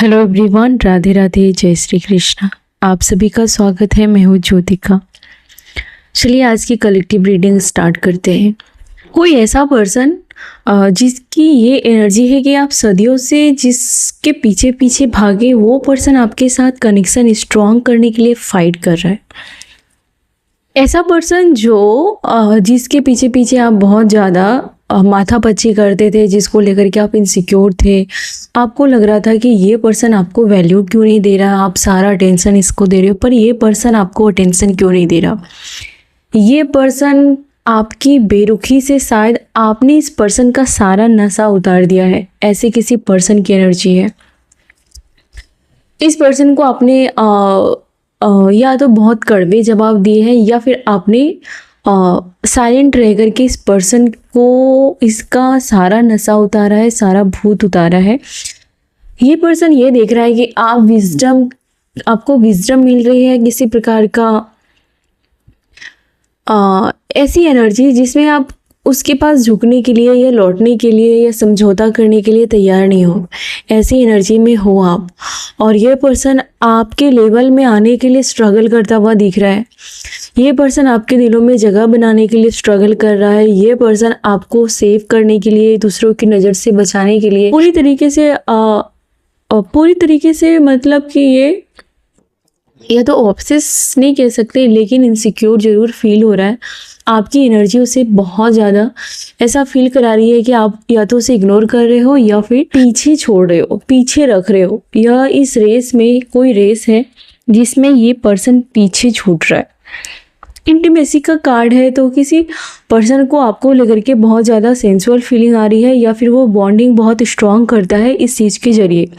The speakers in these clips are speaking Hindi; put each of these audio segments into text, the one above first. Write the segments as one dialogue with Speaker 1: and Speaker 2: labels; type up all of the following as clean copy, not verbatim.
Speaker 1: हेलो एवरीवन, राधे राधे, जय श्री कृष्णा। आप सभी का स्वागत है। मैं हूँ ज्योतिका। चलिए आज की कलेक्टिव रीडिंग स्टार्ट करते हैं। कोई ऐसा पर्सन जिसकी ये एनर्जी है कि आप सदियों से जिसके पीछे पीछे भागे, वो पर्सन आपके साथ कनेक्शन स्ट्रॉन्ग करने के लिए फाइट कर रहा है। ऐसा पर्सन जो जिसके पीछे पीछे आप बहुत ज़्यादा माथापच्ची करते थे, जिसको लेकर के आप इनसिक्योर थे, आपको लग रहा था कि ये पर्सन आपको वैल्यू क्यों नहीं दे रहा, आप सारा अटेंशन इसको दे रहे हो, पर ये पर्सन आपको अटेंशन क्यों नहीं दे रहा। ये पर्सन आपकी बेरुखी से शायद आपने इस पर्सन का सारा नशा उतार दिया है। ऐसे किसी पर्सन की एनर्जी है। इस पर्सन को आपने या तो बहुत कड़वे जवाब दिए हैं, या फिर आपने साइलेंट रह कर के इस पर्सन को इसका सारा नशा उतारा है, सारा भूत उतारा है। ये पर्सन ये देख रहा है कि आपको विजडम मिल रही है किसी प्रकार का, ऐसी एनर्जी जिसमें आप उसके पास झुकने के लिए या लौटने के लिए या समझौता करने के लिए तैयार नहीं हो। ऐसी एनर्जी में हो आप, और ये पर्सन आपके लेवल में आने के लिए स्ट्रगल करता हुआ दिख रहा है। ये पर्सन आपके दिलों में जगह बनाने के लिए स्ट्रगल कर रहा है। ये पर्सन आपको सेव करने के लिए, दूसरों की नज़र से बचाने के लिए पूरी तरीके से मतलब कि ये तो ऑब्सेस नहीं कह सकते, लेकिन इनसिक्योर जरूर फील हो रहा है। आपकी एनर्जी उसे बहुत ज़्यादा ऐसा फील करा रही है कि आप या तो उसे इग्नोर कर रहे हो, या फिर पीछे छोड़ रहे हो, पीछे रख रहे हो। या इस रेस में कोई रेस है जिसमें ये पर्सन पीछे छूट रहा है। इंटीमेसी का कार्ड है, तो किसी पर्सन को आपको लेकर के बहुत ज़्यादा सेंसुअल फीलिंग आ रही है, या फिर वो बॉन्डिंग बहुत स्ट्रॉन्ग करता है इस चीज़ के जरिए।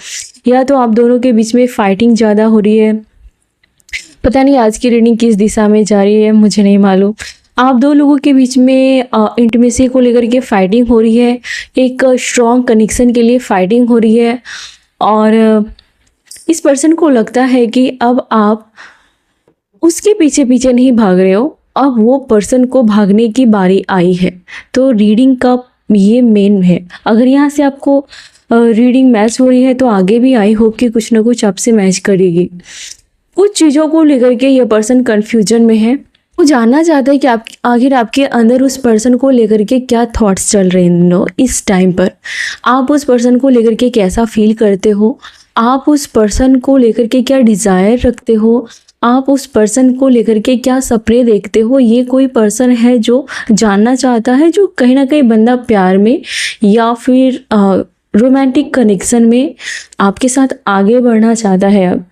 Speaker 1: या तो आप दोनों के बीच में फाइटिंग ज़्यादा हो रही है। पता नहीं आज की रीडिंग किस दिशा में जा रही है, मुझे नहीं मालूम। आप दो लोगों के बीच में इंटीमेसी को लेकर के फाइटिंग हो रही है, एक स्ट्रॉन्ग कनेक्शन के लिए फाइटिंग हो रही है। और इस पर्सन को लगता है कि अब आप उसके पीछे पीछे नहीं भाग रहे हो, अब वो पर्सन को भागने की बारी आई है। तो रीडिंग का ये मेन है। अगर यहाँ से आपको रीडिंग मैच हो रही है, तो आगे भी आई होप कि कुछ ना कुछ आपसे मैच करेगी। कुछ चीज़ों को लेकर के ये पर्सन कन्फ्यूजन में है। वो जानना चाहता है कि आखिर आपके अंदर उस पर्सन को लेकर के क्या थॉट्स चल रहे हैं इस टाइम पर। आप उस पर्सन को लेकर के कैसा फील करते हो, आप उस पर्सन को लेकर के क्या डिज़ायर रखते हो, आप उस पर्सन को लेकर के क्या सपने देखते हो। ये कोई पर्सन है जो जानना चाहता है, जो कहीं ना कहीं बंदा प्यार में या फिर रोमांटिक कनेक्शन में आपके साथ आगे बढ़ना चाहता है। अब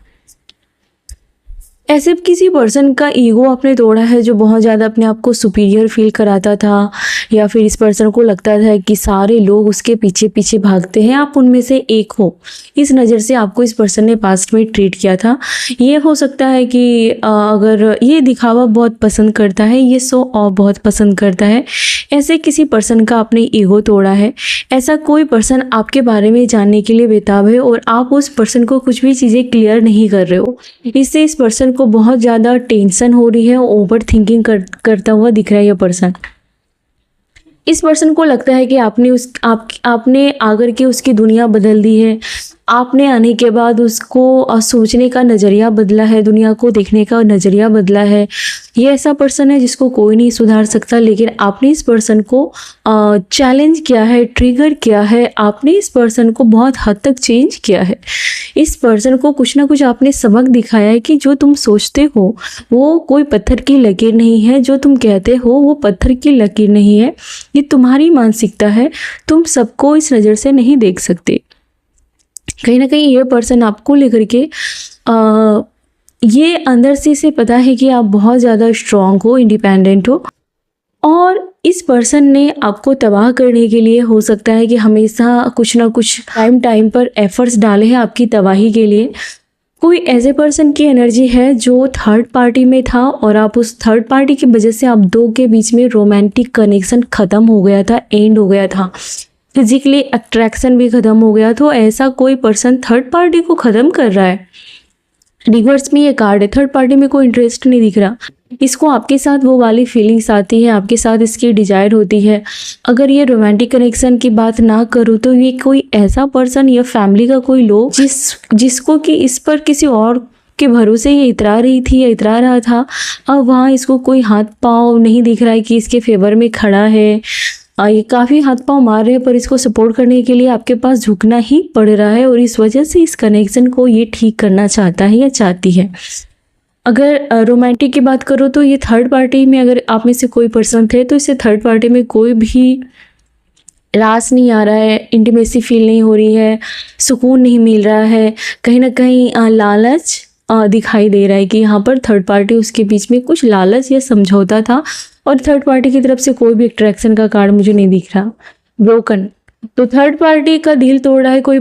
Speaker 1: ऐसे किसी पर्सन का ईगो आपने तोड़ा है, जो बहुत ज़्यादा अपने आप को सुपीरियर फील कराता था, या फिर इस पर्सन को लगता था कि सारे लोग उसके पीछे पीछे भागते हैं, आप उनमें से एक हो। इस नज़र से आपको इस पर्सन ने पास्ट में ट्रीट किया था। ये हो सकता है कि अगर ये दिखावा बहुत पसंद करता है, ये शो ऑफ बहुत पसंद करता है, ऐसे किसी पर्सन का आपने ईगो तोड़ा है। ऐसा कोई पर्सन आपके बारे में जानने के लिए बेताब है, और आप उस पर्सन को कुछ भी चीज़ें क्लियर नहीं कर रहे हो। इससे इस पर्सन को बहुत ज़्यादा टेंशन हो रही है, ओवर थिंकिंग करता हुआ दिख रहा है ये पर्सन। इस पर्सन को लगता है कि आपने आकर के उसकी दुनिया बदल दी है। आपने आने के बाद उसको सोचने का नज़रिया बदला है, दुनिया को देखने का नज़रिया बदला है। ये ऐसा पर्सन है जिसको कोई नहीं सुधार सकता, लेकिन आपने इस पर्सन को चैलेंज किया है, ट्रिगर किया है। आपने इस पर्सन को बहुत हद तक चेंज किया है। इस पर्सन को कुछ ना कुछ आपने सबक दिखाया है कि जो तुम सोचते हो वो कोई पत्थर की लकीर नहीं है, जो तुम कहते हो वो पत्थर की लकीर नहीं है। ये तुम्हारी मानसिकता है, तुम सबको इस नज़र से नहीं देख सकते। कहीं ना कहीं ये पर्सन आपको लेकर के ये अंदर से इसे पता है कि आप बहुत ज़्यादा स्ट्रॉन्ग हो, इंडिपेंडेंट हो, और इस पर्सन ने आपको तबाह करने के लिए हो सकता है कि हमेशा कुछ ना कुछ टाइम पर एफर्ट्स डाले हैं आपकी तबाही के लिए। कोई ऐसे पर्सन की एनर्जी है जो थर्ड पार्टी में था, और आप उस थर्ड पार्टी की वजह से आप दो के बीच में रोमांटिक कनेक्शन ख़त्म हो गया था, एंड हो गया था, फिजिकली अट्रैक्शन भी ख़त्म हो गया। तो ऐसा कोई पर्सन थर्ड पार्टी को ख़त्म कर रहा है। रिवर्स में ये कार्ड है, थर्ड पार्टी में कोई इंटरेस्ट नहीं दिख रहा। इसको आपके साथ वो वाली फीलिंग्स आती है, आपके साथ इसकी डिजायर होती है। अगर ये रोमांटिक कनेक्शन की बात ना करूँ तो ये कोई ऐसा पर्सन या फैमिली का कोई लोग जिसको कि इस पर किसी और के भरोसे ये इतरा रही थी या इतरा रहा था, अब वहाँ इसको कोई हाथ पाँव नहीं दिख रहा है कि इसके फेवर में खड़ा है। ये काफ़ी हाथ पाँव मार रहे हैं पर इसको सपोर्ट करने के लिए आपके पास झुकना ही पड़ रहा है, और इस वजह से इस कनेक्शन को ये ठीक करना चाहता है या चाहती है। अगर रोमांटिक की बात करो तो ये थर्ड पार्टी में अगर आप में से कोई पर्सन थे तो इसे थर्ड पार्टी में कोई भी रास नहीं आ रहा है, इंटीमेसी फील नहीं हो रही है, सुकून नहीं मिल रहा है, कहीं ना कहीं लालच दिखाई दे रहा है कि यहाँ पर थर्ड पार्टी उसके बीच में कुछ लालच या समझौता था, और थर्ड पार्टी की तरफ से कोई भी अट्रैक्शन का कार्ड मुझे नहीं दिख रहा। ब्रोकन, तो थर्ड पार्टी का दिल तोड़ रहा है कोई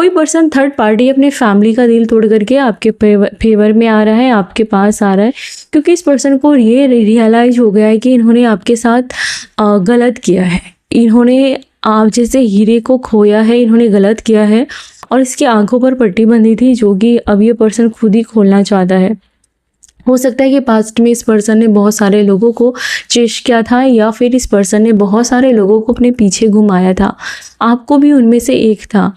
Speaker 1: पर्सन थर्ड पार्टी अपने फैमिली का दिल तोड़ करके आपके फेवर में आ रहा है, आपके पास आ रहा है, क्योंकि इस पर्सन को ये रियलाइज हो गया है कि इन्होंने आपके साथ गलत किया है। इन्होंने आप जैसे हीरे को खोया है, इन्होंने गलत किया है, और इसकी आंखों पर पट्टी बंधी थी जो कि अब ये पर्सन खुद ही खोलना चाहता है। हो सकता है कि पास्ट में इस पर्सन ने बहुत सारे लोगों को चेश किया था, या फिर इस पर्सन ने बहुत सारे लोगों को अपने पीछे घुमाया था, आपको भी उनमें से एक था।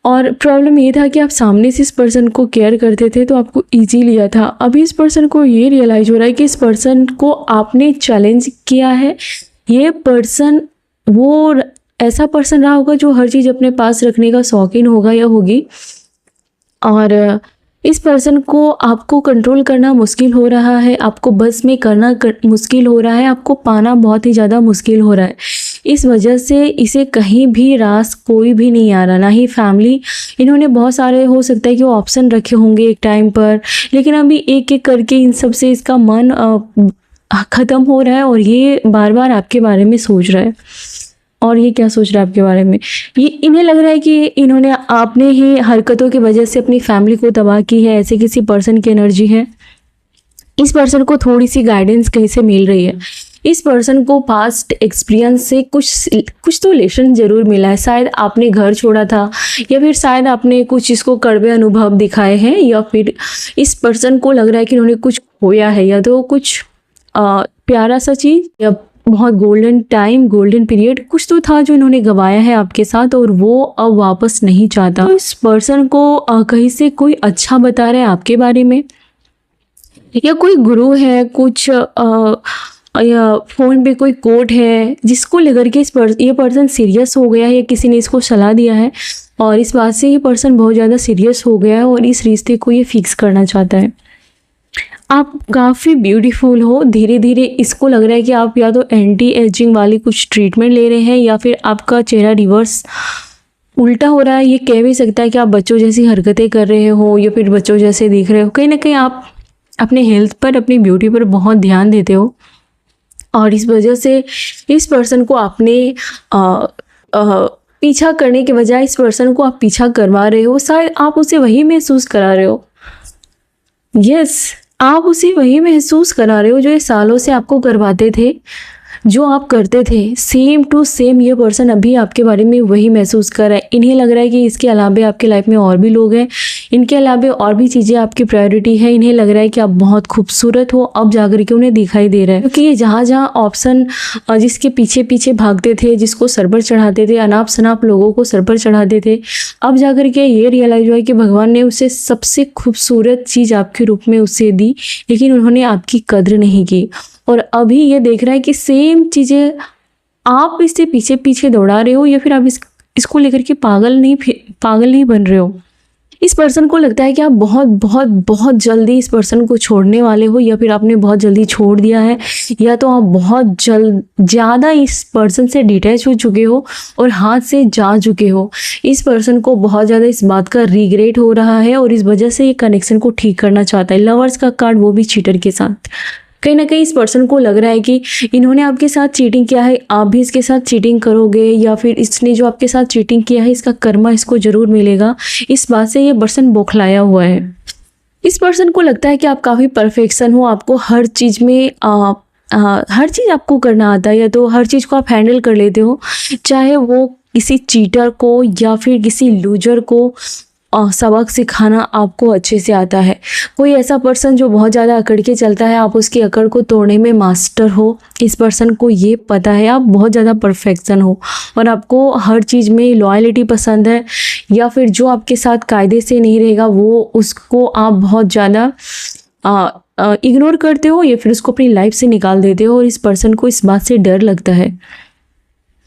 Speaker 1: और प्रॉब्लम ये था कि आप सामने से इस पर्सन को केयर करते थे तो आपको ईजी लिया था। अभी इस पर्सन को ये रियलाइज हो रहा है कि इस पर्सन को आपने चैलेंज किया है। ये पर्सन वो ऐसा पर्सन रहा होगा जो हर चीज़ अपने पास रखने का शौकीन होगा या होगी, और इस पर्सन को आपको कंट्रोल करना मुश्किल हो रहा है, आपको बस में करना मुश्किल हो रहा है, आपको पाना बहुत ही ज़्यादा मुश्किल हो रहा है। इस वजह से इसे कहीं भी रास कोई भी नहीं आ रहा, ना ही फैमिली। इन्होंने बहुत सारे, हो सकता है कि वो ऑप्शन रखे होंगे एक टाइम पर, लेकिन अभी एक एक करके इन सब से इसका मन ख़त्म हो रहा है, और ये बार बार आपके बारे में सोच रहा है। और ये क्या सोच रहा है आपके बारे में, ये इन्हें लग रहा है कि इन्होंने आपने ही हरकतों की वजह से अपनी फैमिली को तबाह की है। ऐसे किसी पर्सन की एनर्जी है। इस पर्सन को थोड़ी सी गाइडेंस कहीं से मिल रही है। इस पर्सन को पास्ट एक्सपीरियंस से कुछ तो लेसन जरूर मिला है। शायद आपने घर छोड़ा था, या फिर शायद आपने कुछ इसको कड़वे अनुभव दिखाए हैं, या फिर इस पर्सन को लग रहा है कि उन्होंने कुछ खोया है, या तो कुछ प्यारा सा चीज़, या बहुत गोल्डन टाइम, गोल्डन पीरियड कुछ तो था जो इन्होंने गंवाया है आपके साथ, और वो अब वापस नहीं चाहता। तो इस पर्सन को कहीं से कोई अच्छा बता रहा है आपके बारे में, या कोई गुरु है, कुछ या फ़ोन पे कोई कोट है जिसको लेकर के ये पर्सन सीरियस हो गया है, या किसी ने इसको सलाह दिया है, और इस बात से ये पर्सन बहुत ज़्यादा सीरियस हो गया है और इस रिश्ते को ये फिक्स करना चाहता है। आप काफ़ी ब्यूटीफुल हो। धीरे धीरे इसको लग रहा है कि आप या तो एंटी एजिंग वाली कुछ ट्रीटमेंट ले रहे हैं, या फिर आपका चेहरा रिवर्स उल्टा हो रहा है। ये कह भी सकता है कि आप बच्चों जैसी हरकतें कर रहे हो, या फिर बच्चों जैसे दिख रहे हो। कहीं ना कहीं आप अपने हेल्थ पर, अपनी ब्यूटी पर बहुत ध्यान देते हो, और इस वजह से इस पर्सन को आपने पीछा करने के बजाय इस पर्सन को आप पीछा करवा रहे हो। शायद आप उसे वही महसूस करा रहे हो। यस, आप उसे वही महसूस करा रहे हो जो ये सालों से आपको करवाते थे, जो आप करते थे। सेम टू सेम ये पर्सन अभी आपके बारे में वही महसूस कर रहा है। इन्हें लग रहा है कि इसके अलावे आपके लाइफ में और भी लोग हैं, इनके अलावे और भी चीज़ें आपकी प्रायोरिटी है। इन्हें लग रहा है कि आप बहुत खूबसूरत हो, अब जाकर के उन्हें दिखाई दे रहा है। क्योंकि ये जहाँ जहाँ ऑप्शन जिसके पीछे पीछे भागते थे, जिसको सर पर चढ़ाते थे, अनाप शनाप लोगों को सर पर चढ़ाते थे, अब जाकर के ये रियलाइज हुआ कि भगवान ने उसे सबसे खूबसूरत चीज़ आपके रूप में उसे दी, लेकिन उन्होंने आपकी कद्र नहीं की। और अभी ये देख रहा है कि सेम चीज़ें आप इससे पीछे पीछे दौड़ा रहे हो, या फिर आप इसको लेकर के पागल नहीं बन रहे हो। इस पर्सन को लगता है कि आप बहुत बहुत बहुत जल्दी इस पर्सन को छोड़ने वाले हो, या फिर आपने बहुत जल्दी छोड़ दिया है, या तो आप बहुत ज़्यादा इस पर्सन से डिटैच हो चुके हो और हाथ से जा चुके हो। इस पर्सन को बहुत ज़्यादा इस बात का रिग्रेट हो रहा है, और इस वजह से ये कनेक्शन को ठीक करना चाहता है। लवर्स का कार्ड, वो भी चीटर के साथ। कहीं ना कहीं इस पर्सन को लग रहा है कि इन्होंने आपके साथ चीटिंग किया है, आप भी इसके साथ चीटिंग करोगे, या फिर इसने जो आपके साथ चीटिंग किया है इसका कर्मा इसको ज़रूर मिलेगा। इस बात से ये पर्सन बौखलाया हुआ है। इस पर्सन को लगता है कि आप काफ़ी परफेक्शन हो, आपको हर चीज़ में हर चीज़ आपको करना आता है, या तो हर चीज़ को आप हैंडल कर लेते हो, चाहे वो किसी चीटर को या फिर किसी लूजर को सबक सिखाना आपको अच्छे से आता है। कोई ऐसा पर्सन जो बहुत ज़्यादा अकड़ के चलता है, आप उसकी अकड़ को तोड़ने में मास्टर हो। इस पर्सन को ये पता है आप बहुत ज़्यादा परफेक्शन हो और आपको हर चीज़ में लॉयल्टी पसंद है, या फिर जो आपके साथ कायदे से नहीं रहेगा वो उसको आप बहुत ज़्यादा इग्नोर करते हो या फिर उसको अपनी लाइफ से निकाल देते हो, और इस पर्सन को इस बात से डर लगता है।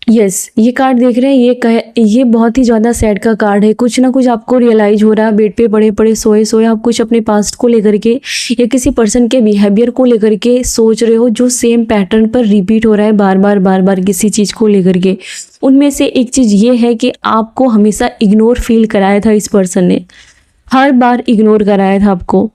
Speaker 1: यस, ये कार्ड देख रहे हैं, ये बहुत ही ज़्यादा सैड का कार्ड है। कुछ ना कुछ आपको रियलाइज हो रहा है, बेड पे पड़े पड़े सोए सोए आप कुछ अपने पास्ट को लेकर के या किसी पर्सन के बिहेवियर को लेकर के सोच रहे हो, जो सेम पैटर्न पर रिपीट हो रहा है बार बार किसी चीज़ को लेकर के। उनमें से एक चीज़ ये है कि आपको हमेशा इग्नोर फील कराया था, इस पर्सन ने हर बार इग्नोर कराया था आपको।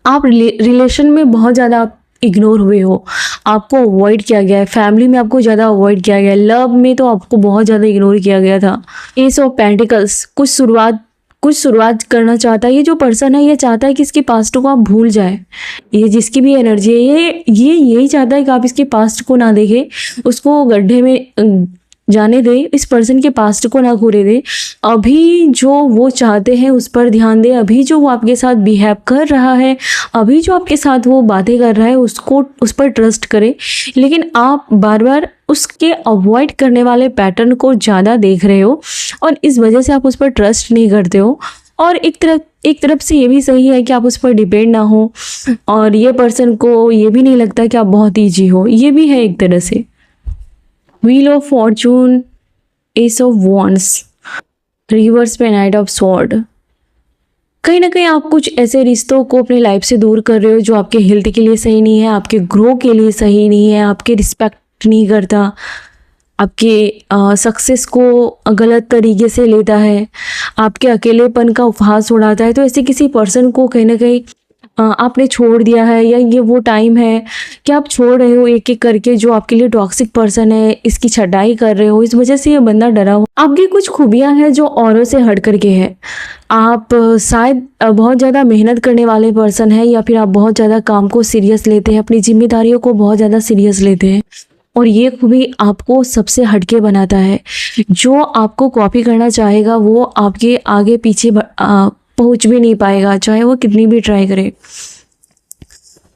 Speaker 1: आप रिलेशन में बहुत ज़्यादा इग्नोर हुए हो, आपको अवॉइड किया गया है, फैमिली में आपको ज़्यादा अवॉइड किया गया है, लव में तो आपको बहुत ज़्यादा इग्नोर किया गया था। एस ऑफ पेंटिकल्स, कुछ शुरुआत करना चाहता है। ये जो पर्सन है ये चाहता है कि इसके पास्ट को आप भूल जाए। ये जिसकी भी एनर्जी है ये यही चाहता है कि आप इसके पास्ट को ना देखें, उसको गड्ढे में जाने दे, इस पर्सन के पास्ट को ना घूरे दे। अभी जो वो चाहते हैं उस पर ध्यान दे, अभी जो वो आपके साथ बिहेव कर रहा है, अभी जो आपके साथ वो बातें कर रहा है उस पर ट्रस्ट करें। लेकिन आप बार बार उसके अवॉइड करने वाले पैटर्न को ज़्यादा देख रहे हो और इस वजह से आप उस पर ट्रस्ट नहीं करते हो। और एक तरफ से ये भी सही है कि आप उस पर डिपेंड ना हो, और ये पर्सन को ये भी नहीं लगता कि आप बहुत ईजी हो, ये भी है एक तरह से। Wheel of Fortune, S of wands, reverse पे नाइट ऑफ स्वॉर्ड। कहीं ना कहीं आप कुछ ऐसे रिश्तों को अपनी लाइफ से दूर कर रहे हो जो आपके हेल्थ के लिए सही नहीं है, आपके ग्रो के लिए सही नहीं है, आपके रिस्पेक्ट नहीं करता, आपके सक्सेस को गलत तरीके से लेता है, आपके अकेलेपन का उपहास उड़ाता है। तो ऐसे किसी पर्सन को कहीं ना कहीं आपने छोड़ दिया है, या ये वो टाइम है कि आप छोड़ रहे हो एक एक करके जो आपके लिए टॉक्सिक पर्सन है, इसकी छटाई कर रहे हो। इस वजह से ये बंदा डरा हो। आपकी कुछ खूबियां हैं जो औरों से हट करके है। आप शायद बहुत ज़्यादा मेहनत करने वाले पर्सन हैं, या फिर आप बहुत ज़्यादा काम को सीरियस लेते हैं, अपनी जिम्मेदारियों को बहुत ज़्यादा सीरियस लेते हैं, और ये खूबी आपको सबसे हटके बनाता है। जो आपको कॉपी करना चाहेगा वो आपके आगे पीछे पहुंच भी नहीं पाएगा, चाहे वो कितनी भी ट्राई करे।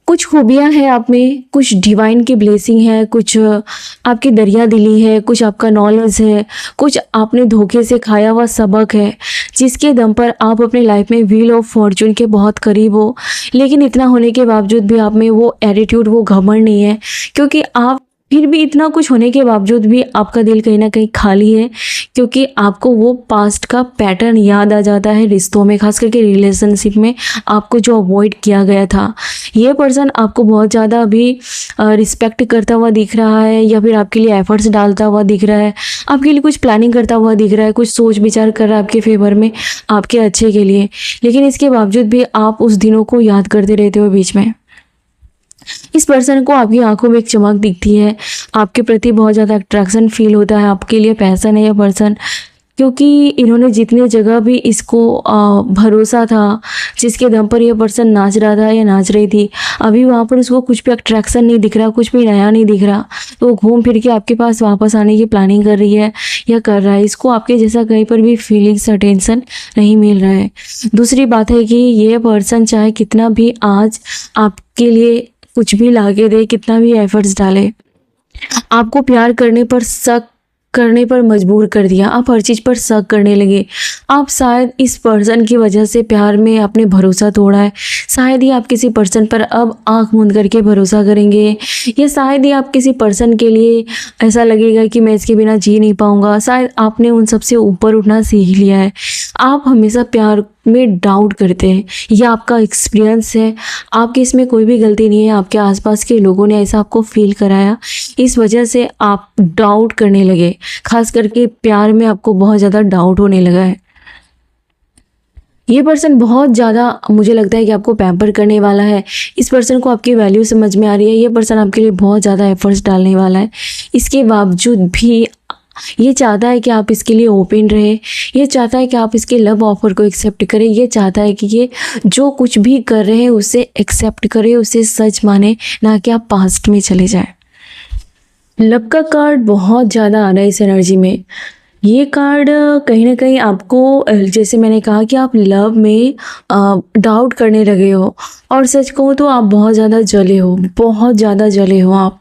Speaker 1: कुछ खूबियां हैं आप में, कुछ डिवाइन की ब्लेसिंग है, कुछ आपकी दरिया दिली है, कुछ आपका नॉलेज है, कुछ आपने धोखे से खाया हुआ सबक है, जिसके दम पर आप अपनी लाइफ में व्हील ऑफ फॉर्चून के बहुत करीब हो। लेकिन इतना होने के बावजूद भी आप में वो एटीट्यूड, वो घमंड नहीं है, क्योंकि आप फिर भी इतना कुछ होने के बावजूद भी आपका दिल कहीं ना कहीं खाली है, क्योंकि आपको वो पास्ट का पैटर्न याद आ जाता है रिश्तों में, खास करके रिलेशनशिप में आपको जो अवॉइड किया गया था। ये पर्सन आपको बहुत ज़्यादा अभी रिस्पेक्ट करता हुआ दिख रहा है, या फिर आपके लिए एफर्ट्स डालता हुआ दिख रहा है, आपके लिए कुछ प्लानिंग करता हुआ दिख रहा है, कुछ सोच विचार कर रहा है आपके फेवर में, आपके अच्छे के लिए। लेकिन इसके बावजूद भी आप उस दिनों को याद करते रहते हो बीच में। इस पर्सन को आपकी आंखों में एक चमक दिखती है, आपके प्रति बहुत ज़्यादा अट्रैक्शन फील होता है, आपके लिए पैसा नहीं है पर्सन, क्योंकि इन्होंने जितने जगह भी इसको भरोसा था, जिसके दम पर यह पर्सन नाच रहा था या नाच रही थी, अभी वहाँ पर उसको कुछ भी अट्रैक्शन नहीं दिख रहा, कुछ भी नया नहीं दिख रहा, तो वो घूम फिर के आपके पास वापस आने की प्लानिंग कर रही है या कर रहा है। इसको आपके जैसा कहीं पर भी फीलिंग्स, अटेंशन नहीं मिल रहा है। दूसरी बात है कि ये पर्सन चाहे कितना भी आज आपके लिए कुछ भी लाके दे, कितना भी एफर्ट्स डाले, आपको प्यार करने पर शक करने पर मजबूर कर दिया, आप हर चीज़ पर शक करने लगे। आप शायद इस पर्सन की वजह से प्यार में आपने भरोसा तोड़ा है, शायद ही आप किसी पर्सन पर अब आंख मूंद करके भरोसा करेंगे, या शायद ही आप किसी पर्सन के लिए ऐसा लगेगा कि मैं इसके बिना जी नहीं पाऊंगा। शायद आपने उन सबसे ऊपर उठना सीख लिया है। आप हमेशा प्यार में डाउट करते हैं, यह आपका एक्सपीरियंस है, आपकी इसमें कोई भी गलती नहीं है, आपके आसपास के लोगों ने ऐसा आपको फील कराया, इस वजह से आप डाउट करने लगे। खास करके प्यार में आपको बहुत ज़्यादा डाउट होने लगा है। ये पर्सन बहुत ज़्यादा, मुझे लगता है कि आपको पैम्पर करने वाला है। इस पर्सन को आपकी वैल्यू समझ में आ रही है, ये पर्सन आपके लिए बहुत ज़्यादा एफर्ट्स डालने वाला है। इसके बावजूद भी ये चाहता है कि आप इसके लिए ओपन रहे, ये चाहता है कि आप इसके लव ऑफर को एक्सेप्ट करें, ये चाहता है कि ये जो कुछ भी कर रहे हैं उसे एक्सेप्ट करें, उसे सच माने, ना कि आप पास्ट में चले जाएं। लव का कार्ड बहुत ज़्यादा आ रहा है इस एनर्जी में। ये कार्ड कहीं न कहीं आपको जैसे मैंने कहा कि आप लव में डाउट करने लगे हो, और सच कहूँ तो आप बहुत ज़्यादा जले हो, बहुत ज़्यादा जले हो आप।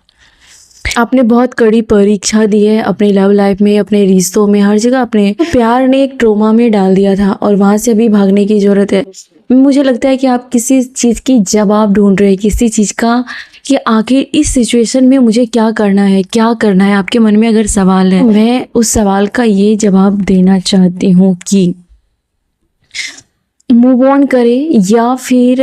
Speaker 1: आपने बहुत कड़ी परीक्षा दी है अपनी लव लाइफ में, अपने रिश्तों में, हर जगह अपने प्यार ने एक ट्रोमा में डाल दिया था और वहाँ से अभी भागने की ज़रूरत है। मुझे लगता है कि आप किसी चीज़ की जवाब ढूंढ रहे हैं, किसी चीज़ का कि आखिर इस सिचुएशन में मुझे क्या करना है, क्या करना है। आपके मन में अगर सवाल है, मैं उस सवाल का ये जवाब देना चाहती हूँ कि मूव ऑन करें या फिर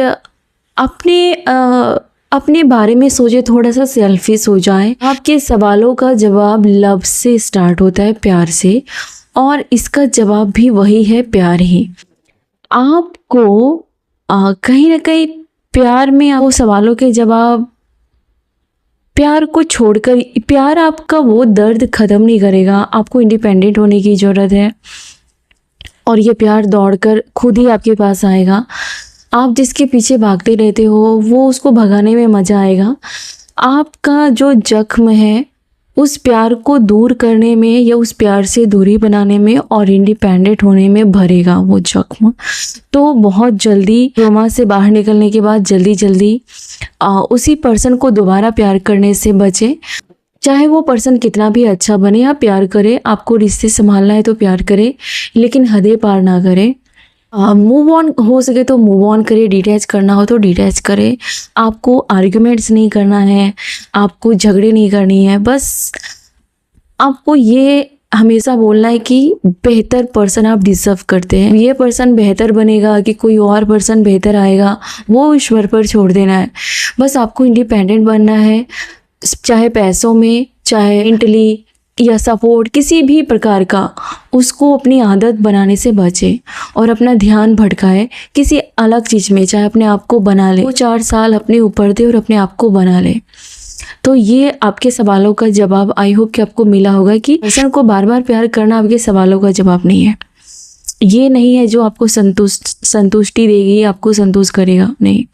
Speaker 1: अपने बारे में सोचे, थोड़ा सा सेल्फिश हो जाए। आपके सवालों का जवाब लव से स्टार्ट होता है, प्यार से, और इसका जवाब भी वही है, प्यार ही। आपको कहीं ना कहीं प्यार में आपको सवालों के जवाब, प्यार को छोड़कर, प्यार आपका वो दर्द ख़त्म नहीं करेगा। आपको इंडिपेंडेंट होने की ज़रूरत है और ये प्यार दौड़कर खुद ही आपके पास आएगा। आप जिसके पीछे भागते रहते हो वो उसको भगाने में मज़ा आएगा। आपका जो जख्म है उस प्यार को दूर करने में या उस प्यार से दूरी बनाने में और इंडिपेंडेंट होने में भरेगा वो जख्म। तो बहुत जल्दी ट्रॉमा से बाहर निकलने के बाद जल्दी उसी पर्सन को दोबारा प्यार करने से बचे। चाहे वो पर्सन कितना भी अच्छा बने, आप प्यार करें। आपको रिश्ते संभालना है तो प्यार करें, लेकिन हदें पार ना करें। मूव ऑन हो सके तो मूव ऑन करे, डिटैच करना हो तो डिटैच करे। आपको आर्ग्यूमेंट्स नहीं करना है, आपको झगड़े नहीं करनी है। बस आपको ये हमेशा बोलना है कि बेहतर पर्सन आप डिजर्व करते हैं। ये पर्सन बेहतर बनेगा कि कोई और पर्सन बेहतर आएगा, वो ईश्वर पर छोड़ देना है। बस आपको इंडिपेंडेंट बनना है, चाहे पैसों में, चाहे मेंटली या सपोर्ट किसी भी प्रकार का। उसको अपनी आदत बनाने से बचे और अपना ध्यान भटकाए किसी अलग चीज़ में, चाहे अपने आप को बना ले। 4 साल अपने ऊपर दे और अपने आप को बना ले। तो ये आपके सवालों का जवाब आई होप कि आपको मिला होगा कि पर्सन को बार बार प्यार करना आपके सवालों का जवाब नहीं है। ये नहीं है जो आपको संतुष्टि देगी, आपको संतुष्ट करेगा, नहीं।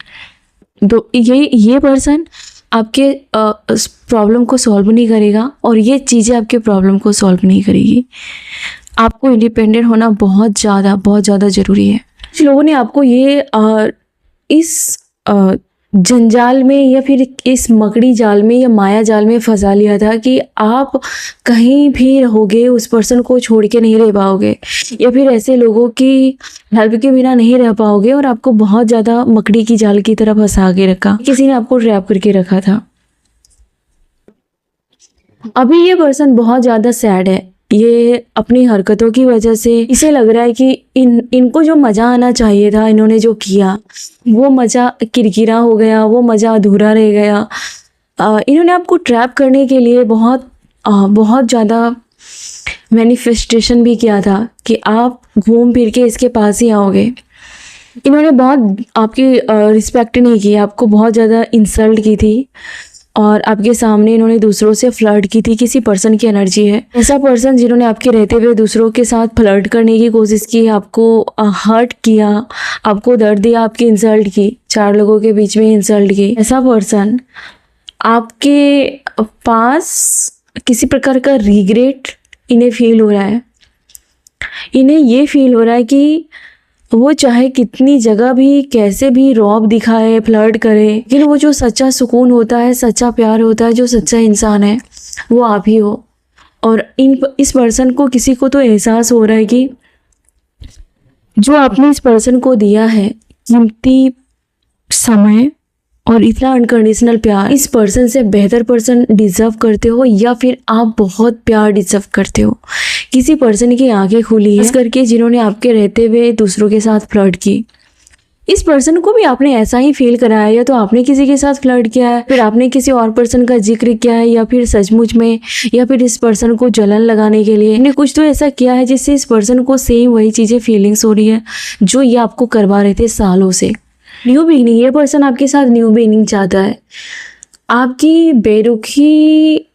Speaker 1: तो ये पर्सन आपके प्रॉब्लम को सॉल्व नहीं करेगा और ये चीज़ें आपके प्रॉब्लम को सॉल्व नहीं करेगी। आपको इंडिपेंडेंट होना बहुत ज़्यादा ज़रूरी है। कुछ लोगों ने आपको ये इस जंजाल में या फिर इस मकड़ी जाल में या माया जाल में फंसा लिया था कि आप कहीं भी रहोगे उस पर्सन को छोड़ के नहीं रह पाओगे, या फिर ऐसे लोगों की हेल्प के बिना नहीं रह पाओगे, और आपको बहुत ज़्यादा मकड़ी की जाल की तरह फंसा के रखा, किसी ने आपको ट्रैप करके रखा था। अभी ये पर्सन बहुत ज़्यादा सैड है। ये अपनी हरकतों की वजह से इसे लग रहा है कि इनको जो मज़ा आना चाहिए था, इन्होंने जो किया वो मज़ा किरकिरा हो गया, वो मज़ा अधूरा रह गया। इन्होंने आपको ट्रैप करने के लिए बहुत ज़्यादा मैनिफेस्टेशन भी किया था कि आप घूम फिर के इसके पास ही आओगे। इन्होंने बहुत आपकी रिस्पेक्ट नहीं की, आपको बहुत ज़्यादा इंसल्ट की थी और आपके सामने इन्होंने दूसरों से फ्लर्ट की थी। किसी पर्सन की एनर्जी है ऐसा पर्सन जिन्होंने आपके रहते हुए दूसरों के साथ फ्लर्ट करने की कोशिश की, आपको हर्ट किया, आपको दर्द दिया, आपकी इंसल्ट की, 4 लोगों के बीच में इंसल्ट की। ऐसा पर्सन आपके पास किसी प्रकार का रिग्रेट इन्हें फील हो रहा है। इन्हें ये फील हो रहा है कि वो चाहे कितनी जगह भी कैसे भी रौब दिखाए, फ्लर्ट करे, लेकिन वो जो सच्चा सुकून होता है, सच्चा प्यार होता है, जो सच्चा इंसान है वो आप ही हो। और इस पर्सन को, किसी को तो एहसास हो रहा है कि जो आपने इस पर्सन को दिया है कीमती समय और इतना अनकंडीशनल प्यार, इस पर्सन से बेहतर पर्सन डिजर्व करते हो या फिर आप बहुत प्यार डिजर्व करते हो। किसी पर्सन की आंखें खुली है, इस करके जिन्होंने आपके रहते हुए दूसरों के साथ फ्लर्ट की। इस पर्सन को भी आपने ऐसा ही फील कराया, या तो आपने किसी के साथ फ्लर्ट किया है, फिर आपने किसी और पर्सन का जिक्र किया है, या फिर सचमुच में, या फिर इस पर्सन को जलन लगाने के लिए आपने कुछ तो ऐसा किया है जिससे इस पर्सन को सेम वही चीज़ें फीलिंग्स हो रही है जो ये आपको करवा रहे थे सालों से। न्यू बिगनिंग, ये पर्सन आपके साथ न्यू बिगनिंग चाहता है। आपकी बेरुखी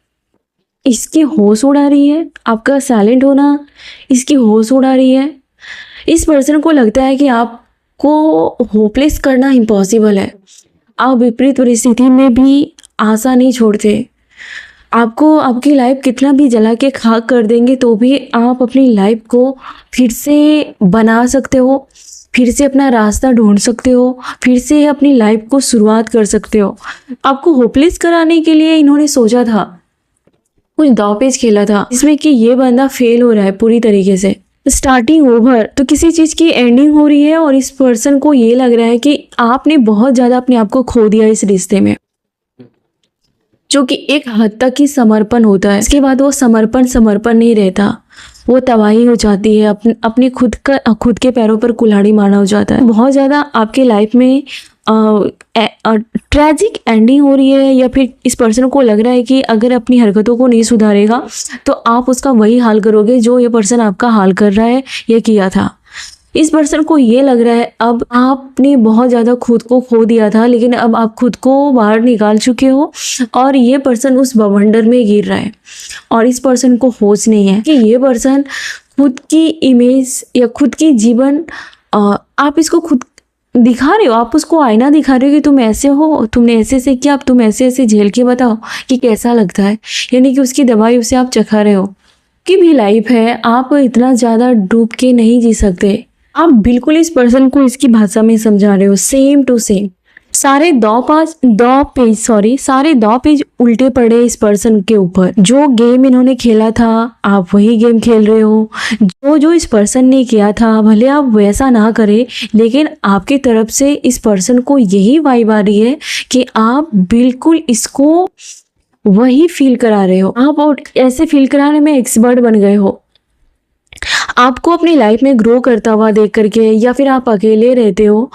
Speaker 1: इसकी होश उड़ा रही है, आपका साइलेंट होना इसकी होश उड़ा रही है। इस पर्सन को लगता है कि आपको होपलेस करना इम्पॉसिबल है। आप विपरीत परिस्थिति में भी आशा नहीं छोड़ते। आपको आपकी लाइफ कितना भी जला के खाक कर देंगे तो भी आप अपनी लाइफ को फिर से बना सकते हो, फिर से अपना रास्ता ढूंढ सकते हो, फिर से अपनी लाइफ को शुरुआत कर सकते हो। आपको होपलेस कराने के लिए इन्होंने सोचा था, कुछ दांवपेच खेला था जिसमें कि ये बंदा फेल हो रहा है पूरी तरीके से। स्टार्टिंग ओवर, तो किसी चीज़ की एंडिंग हो रही है और इस पर्सन को ये लग रहा है कि आपने बहुत ज़्यादा अपने आप को खो दिया इस रिश्ते में, जो कि एक हद तक ही समर्पण होता है। इसके बाद वो समर्पण नहीं रहता, वो तबाही हो जाती है, अपने खुद के पैरों पर कुल्हाड़ी मारना हो जाता है। बहुत ज़्यादा आपके लाइफ में ट्रैजिक एंडिंग हो रही है, या फिर इस पर्सन को लग रहा है कि अगर अपनी हरकतों को नहीं सुधारेगा तो आप उसका वही हाल करोगे जो ये पर्सन आपका हाल कर रहा है या किया था। इस पर्सन को ये लग रहा है अब आपने बहुत ज़्यादा खुद को खो दिया था, लेकिन अब आप खुद को बाहर निकाल चुके हो और ये पर्सन उस बवंडर में गिर रहा है और इस पर्सन को होश नहीं है कि ये पर्सन खुद की इमेज या खुद की जीवन आप इसको खुद दिखा रहे हो, आप उसको आईना दिखा रहे हो कि तुम ऐसे हो, तुमने ऐसे किया, अब तुम ऐसे झेल के बताओ कि कैसा लगता है। यानी कि उसकी दवाई उसे आप चखा रहे हो। की भी लाइफ है, आप इतना ज़्यादा डूब के नहीं जी सकते। आप बिल्कुल इस पर्सन को इसकी भाषा में समझा रहे हो, सेम टू सेम। सारे दो पेज उल्टे पड़े इस पर्सन के ऊपर। जो गेम इन्होंने खेला था आप वही गेम खेल रहे हो, जो इस पर्सन ने किया था भले आप वैसा ना करें, लेकिन आपकी तरफ से इस पर्सन को यही वाइब आ रही है कि आप बिल्कुल इसको वही फील करा रहे हो। आप और ऐसे फील कराने में एक्सपर्ट बन गए हो। आपको अपनी लाइफ में ग्रो करता हुआ देख करके, या फिर आप अकेले रहते हो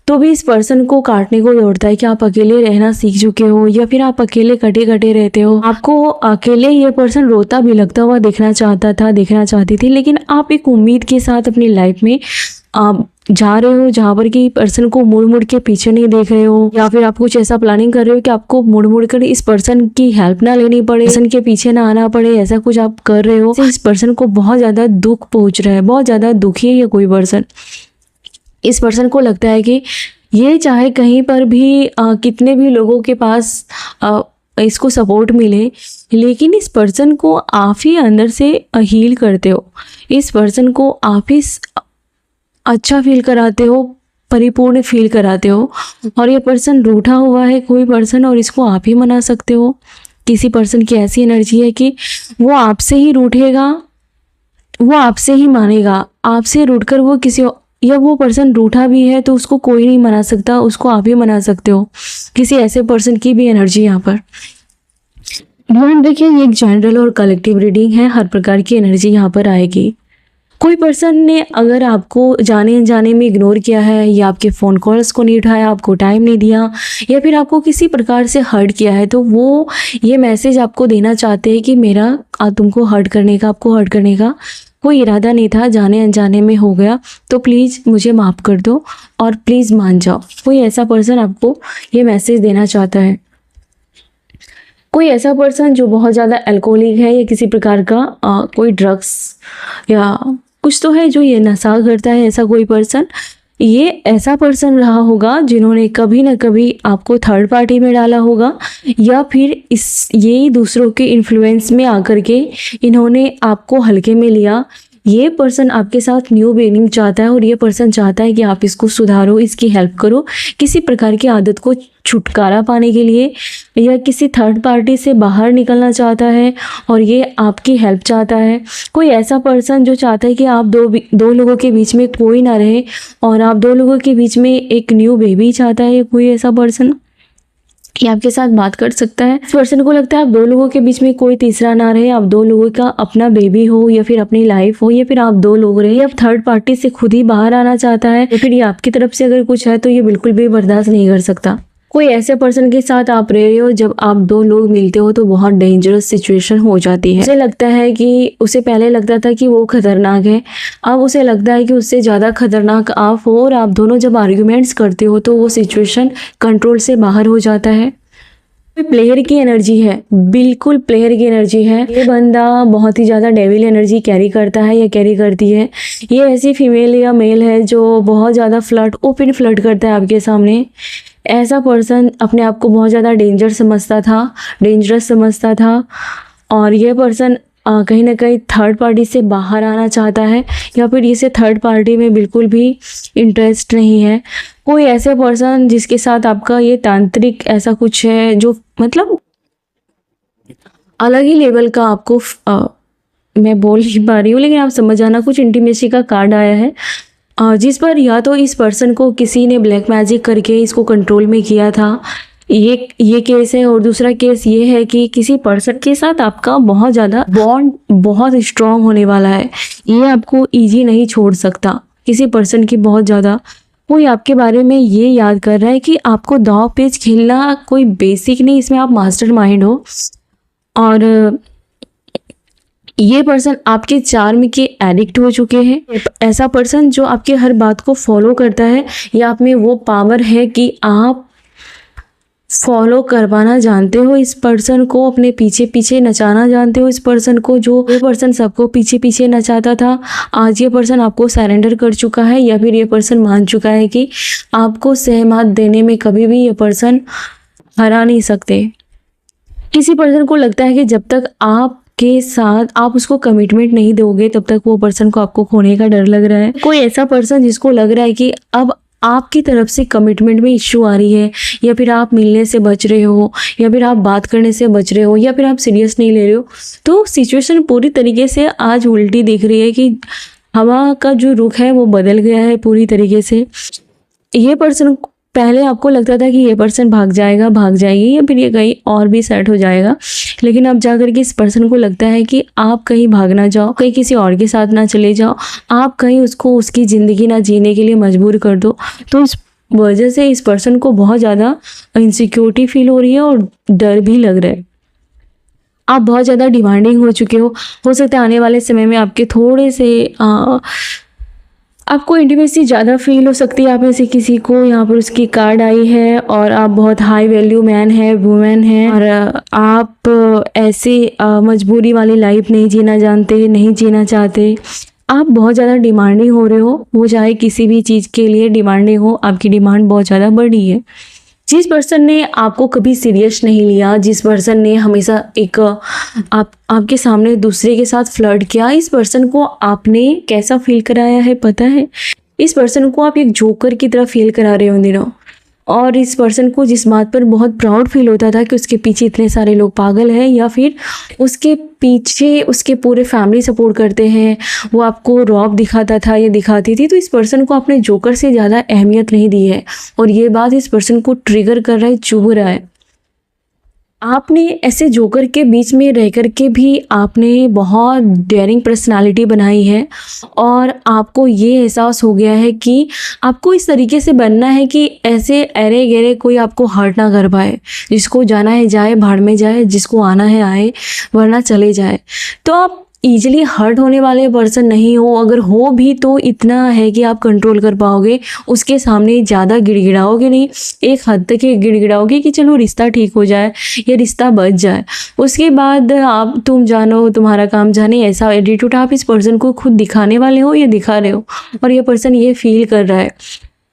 Speaker 1: तो भी इस पर्सन को काटने को दौड़ता है कि आप अकेले रहना सीख चुके हो, या फिर आप अकेले कटे रहते हो। आपको अकेले ये पर्सन रोता भी लगता हुआ देखना चाहती थी, लेकिन आप एक उम्मीद के साथ अपनी लाइफ में आप जा रहे हो जहाँ पर कि पर्सन को मुड़ के पीछे नहीं देख रहे हो, या फिर आप कुछ ऐसा प्लानिंग कर रहे हो कि आपको मुड़ कर इस पर्सन की हेल्प ना लेनी पड़े, पर्सन के पीछे ना आना पड़े, ऐसा कुछ आप कर रहे हो। इस पर्सन को बहुत ज़्यादा दुख पहुँच रहा है, बहुत ज़्यादा दुखी है ये कोई पर्सन। इस पर्सन को लगता है कि ये चाहे कहीं पर भी कितने भी लोगों के पास इसको सपोर्ट मिले, लेकिन इस पर्सन को आप ही अंदर से हील करते हो, इस पर्सन को आप ही अच्छा फील कराते हो, परिपूर्ण फील कराते हो। और ये पर्सन रूठा हुआ है कोई पर्सन, और इसको आप ही मना सकते हो। किसी पर्सन की ऐसी एनर्जी है कि वो आपसे ही रूठेगा, वो आपसे ही मानेगा, आपसे रूठकर वो किसी, या वो पर्सन रूठा भी है तो उसको कोई नहीं मना सकता, उसको आप ही मना सकते हो। किसी ऐसे पर्सन की भी एनर्जी यहाँ पर ध्यान रखिए। ये एक जनरल और कलेक्टिव रीडिंग है, हर प्रकार की एनर्जी यहाँ पर आएगी। कोई पर्सन ने अगर आपको जाने अनजाने में इग्नोर किया है, या आपके फ़ोन कॉल्स को नहीं उठाया, आपको टाइम नहीं दिया, या फिर आपको किसी प्रकार से हर्ट किया है, तो वो ये मैसेज आपको देना चाहते हैं कि मेरा तुमको हर्ट करने का, आपको हर्ट करने का कोई इरादा नहीं था, जाने अनजाने में हो गया, तो प्लीज़ मुझे माफ़ कर दो और प्लीज़ मान जाओ। कोई ऐसा पर्सन आपको ये मैसेज देना चाहता है। कोई ऐसा पर्सन जो बहुत ज़्यादा अल्कोहलिक है, या किसी प्रकार का कोई ड्रग्स या कुछ तो है जो ये नशा करता है, ऐसा कोई पर्सन, ये ऐसा पर्सन रहा होगा जिन्होंने कभी ना कभी आपको थर्ड पार्टी में डाला होगा, या फिर ये दूसरों के इन्फ्लुएंस में आकर के इन्होंने आपको हल्के में लिया। ये पर्सन आपके साथ न्यू बिगिनिंग चाहता है, और ये पर्सन चाहता है कि आप इसको सुधारो, इसकी हेल्प करो, किसी प्रकार की आदत को छुटकारा पाने के लिए, या किसी थर्ड पार्टी से बाहर निकलना चाहता है और ये आपकी हेल्प चाहता है। कोई ऐसा पर्सन जो चाहता है कि आप दो लोगों के बीच में कोई ना रहे, और आप दो लोगों के बीच में एक न्यू बेबी चाहता है। कोई ऐसा पर्सन ये आपके साथ बात कर सकता है। इस पर्सन को लगता है आप दो लोगों के बीच में कोई तीसरा ना रहे, आप दो लोगों का अपना बेबी हो, या फिर अपनी लाइफ हो, या फिर आप दो लोग रहे, या थर्ड पार्टी से खुद ही बाहर आना चाहता है, या फिर ये आपकी तरफ से अगर कुछ है तो ये बिल्कुल भी बर्दाश्त नहीं कर सकता। कोई ऐसे पर्सन के साथ आप रह रहे हो जब आप दो लोग मिलते हो तो बहुत डेंजरस सिचुएशन हो जाती है। उसे लगता है कि उसे पहले लगता था कि वो खतरनाक है, अब उसे लगता है कि उससे ज़्यादा खतरनाक आप हो, और आप दोनों जब आर्ग्यूमेंट्स करते हो तो वो सिचुएशन कंट्रोल से बाहर हो जाता है। प्लेयर की एनर्जी है, बिल्कुल प्लेयर की एनर्जी है। ये बंदा बहुत ही ज़्यादा डेविल एनर्जी कैरी करता है या कैरी करती है। ये ऐसी फीमेल या मेल है जो बहुत ज़्यादा ओपन फ्लर्ट करता है आपके सामने। ऐसा पर्सन अपने आप को बहुत ज़्यादा डेंजरस समझता था और ये पर्सन कहीं ना कहीं थर्ड पार्टी से बाहर आना चाहता है या फिर इसे थर्ड पार्टी में बिल्कुल भी इंटरेस्ट नहीं है। कोई ऐसे पर्सन जिसके साथ आपका ये तांत्रिक ऐसा कुछ है जो मतलब अलग ही लेवल का आपको मैं बोल नहीं पा रही हूँ लेकिन आप समझ आना, कुछ इंटीमेसी का कार्ड आया है जिस पर या तो इस पर्सन को किसी ने ब्लैक मैजिक करके इसको कंट्रोल में किया था, ये केस है। और दूसरा केस ये है कि किसी पर्सन के साथ आपका बहुत ज़्यादा बॉन्ड बहुत स्ट्रांग होने वाला है, ये आपको इजी नहीं छोड़ सकता। किसी पर्सन की बहुत ज़्यादा कोई आपके बारे में ये याद कर रहा है कि आपको दांव पेच खेलना कोई बेसिक नहीं, इसमें आप मास्टरमाइंड हो। और ये पर्सन आपके चार्म के एडिक्ट हो चुके हैं। ऐसा पर्सन जो आपके हर बात को फॉलो करता है या आप में वो पावर है कि आप फॉलो करवाना जानते हो इस पर्सन को, अपने पीछे पीछे नचाना जानते हो इस पर्सन को। जो ये पर्सन सबको पीछे पीछे नचाता था, आज ये पर्सन आपको सरेंडर कर चुका है या फिर ये पर्सन मान चुका है कि आपको सहमत देने में कभी भी ये पर्सन हरा नहीं सकते। किसी पर्सन को लगता है कि जब तक आपके साथ आप उसको कमिटमेंट नहीं दोगे तब तक वो पर्सन को आपको खोने का डर लग रहा है। कोई ऐसा पर्सन जिसको लग रहा है कि अब आपकी तरफ से कमिटमेंट में इश्यू आ रही है, या फिर आप मिलने से बच रहे हो, या फिर आप बात करने से बच रहे हो, या फिर आप सीरियस नहीं ले रहे हो। तो सिचुएशन पूरी तरीके से आज उल्टी दिख रही है कि हवा का जो रुख है वो बदल गया है पूरी तरीके से। ये पर्सन पहले आपको लगता था कि ये पर्सन भाग जाएगी या फिर ये कहीं और भी सेट हो जाएगा, लेकिन अब जाकर के इस पर्सन को लगता है कि आप कहीं भाग ना जाओ, कहीं किसी और के साथ ना चले जाओ, आप कहीं उसको उसकी ज़िंदगी ना जीने के लिए मजबूर कर दो। तो इस वजह से इस पर्सन को बहुत ज़्यादा इनसिक्योरिटी फील हो रही है और डर भी लग रहा है। आप बहुत ज़्यादा डिमांडिंग हो चुके हो सकता है आने वाले समय में आपके थोड़े से आपको इंटीमेसी ज़्यादा फील हो सकती है आप में से किसी को। यहाँ पर उसकी कार्ड आई है और आप बहुत हाई वैल्यू मैन है, वुमेन है, और आप ऐसे मजबूरी वाली लाइफ नहीं जीना जानते, नहीं जीना चाहते। आप बहुत ज़्यादा डिमांडिंग हो रहे हो, वो चाहे किसी भी चीज़ के लिए डिमांडिंग हो, आपकी डिमांड बहुत ज़्यादा बढ़ी है। जिस पर्सन ने आपको कभी सीरियस नहीं लिया, जिस पर्सन ने हमेशा एक आपके सामने दूसरे के साथ फ्लर्ट किया, इस पर्सन को आपने कैसा फील कराया है पता है? इस पर्सन को आप एक जोकर की तरह फील करा रहे हो इन दिनों। और इस पर्सन को जिस बात पर बहुत प्राउड फील होता था कि उसके पीछे इतने सारे लोग पागल हैं या फिर उसके पीछे उसके पूरे फैमिली सपोर्ट करते हैं, वो आपको रॉब दिखाता था या दिखाती थी, तो इस पर्सन को आपने जोकर से ज़्यादा अहमियत नहीं दी है। और ये बात इस पर्सन को ट्रिगर कर रहा है, चुभ रहा है। आपने ऐसे जोकर के बीच में रह कर के भी आपने बहुत डेयरिंग पर्सनालिटी बनाई है और आपको ये एहसास हो गया है कि आपको इस तरीके से बनना है कि ऐसे अरे गहरे कोई आपको हर्ट ना कर पाए। जिसको जाना है जाए, भाड़ में जाए, जिसको आना है आए, वरना चले जाए। तो आप ईजिली हर्ट होने वाले पर्सन नहीं हो, अगर हो भी तो इतना है कि आप कंट्रोल कर पाओगे, उसके सामने ज़्यादा गिड़गिड़ाओगे नहीं, एक हद तक ही गिड़गिड़ाओगे कि चलो रिश्ता ठीक हो जाए या रिश्ता बच जाए। उसके बाद आप तुम जानो तुम्हारा काम जाने, ऐसा एटीट्यूड आप इस पर्सन को खुद दिखाने वाले हो या दिखा रहे हो, और ये पर्सन ये फील कर रहा है।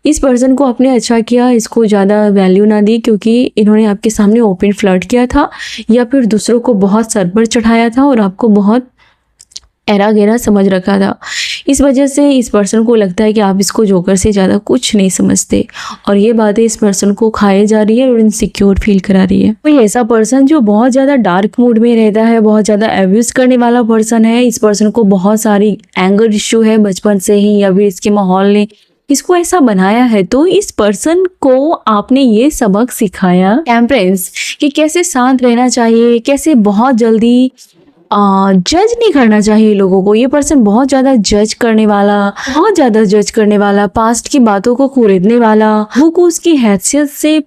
Speaker 1: इस पर्सन को आपने अच्छा किया, इसको ज़्यादा वैल्यू ना दी क्योंकि इन्होंने आपके सामने ओपन फ्लर्ट किया था या फिर दूसरों को बहुत सर पर चढ़ाया था और आपको बहुत एरा गेरा समझ रखा था। इस वजह से इस पर्सन को लगता है कि आप इसको जोकर से ज़्यादा कुछ नहीं समझते, और ये बातें इस पर्सन को खाए जा रही है और इनसिक्योर फील करा रही है। कोई ऐसा पर्सन जो बहुत ज़्यादा डार्क मूड में रहता है, बहुत ज़्यादा एब्यूज़ करने वाला पर्सन है। इस पर्सन को बहुत सारी एंगर इश्यू है बचपन से ही, या फिर इसके माहौल ने इसको ऐसा बनाया है। तो इस पर्सन को आपने ये सबक सिखाया टेम्परेंस, कि कैसे शांत रहना चाहिए, कैसे बहुत जल्दी जज नहीं करना चाहिए लोगों को। ये पर्सन बहुत ज़्यादा जज करने वाला, पास्ट की बातों को कुरेदने वाला, वो को उसकी हैसियत से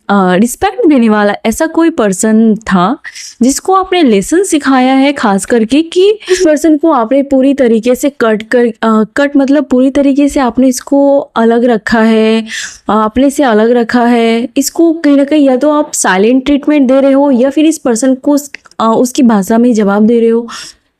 Speaker 1: रिस्पेक्ट देने वाला ऐसा कोई पर्सन था जिसको आपने लेसन सिखाया है, खास करके कि इस पर्सन को आपने पूरी तरीके से कट मतलब पूरी तरीके से आपने इसको अलग रखा है, अपने से अलग रखा है। इसको कहीं ना कहीं या तो आप साइलेंट ट्रीटमेंट दे रहे हो या फिर इस पर्सन को उसकी भाषा में जवाब दे रहे हो।